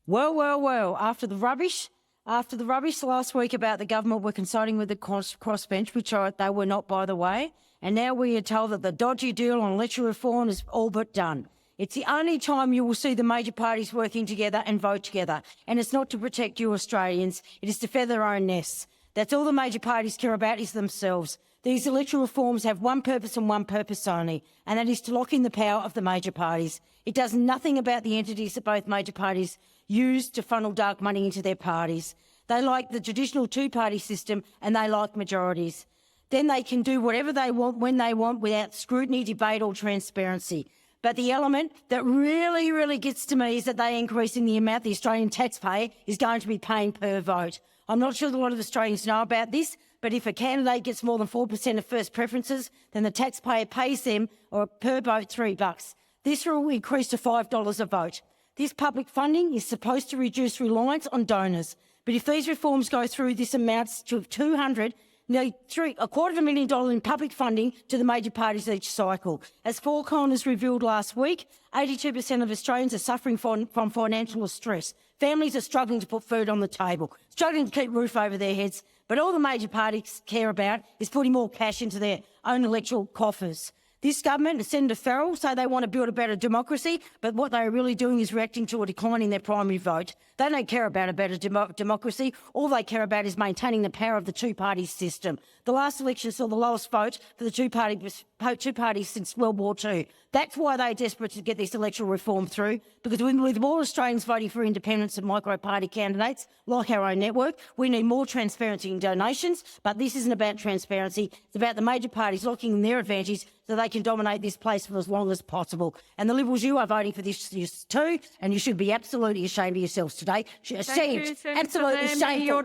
Well, after the rubbish last week about the government were consulting with the crossbench, which they were not, by the way, and now we are told that the dodgy deal on electoral reform is all but done. It's the only time you will see the major parties working together and vote together, and it's not to protect you Australians, it is to feather their own nests. That's all the major parties care about is themselves. These electoral reforms have one purpose and one purpose only, and that is to lock in the power of the major parties. It does nothing about the entities that both major parties use to funnel dark money into their parties. They like the traditional two-party system and they like majorities. Then they can do whatever they want when they want without scrutiny, debate or transparency. But the element that really gets to me is that they're increasing the amount the Australian taxpayer is going to be paying per vote. I'm not sure that a lot of Australians know about this, but if a candidate gets more than 4% of first preferences, then the taxpayer pays them or per vote $3. This will increase to $5 a vote. This public funding is supposed to reduce reliance on donors. But if these reforms go through, this amounts to nearly $250,000 in public funding to the major parties each cycle. As Four Corners revealed last week, 82% of Australians are suffering from financial stress. Families are struggling to put food on the table, struggling to keep a roof over their heads. But all the major parties care about is putting more cash into their own electoral coffers. This government and Senator Farrell say they want to build a better democracy, but what they're really doing is reacting to a decline in their primary vote. They don't care about a better democracy. All they care about is maintaining the power of the two-party system. The last election saw the lowest vote for the two parties since World War II. That's why they're desperate to get this electoral reform through, because with more Australians voting for independents and micro-party candidates, like our own network, we need more transparency in donations, but this isn't about transparency. It's about the major parties locking in their advantage so they can dominate this place for as long as possible. And the Liberals, you are voting for this too, and you should be absolutely ashamed of yourselves today. Absolutely shameful.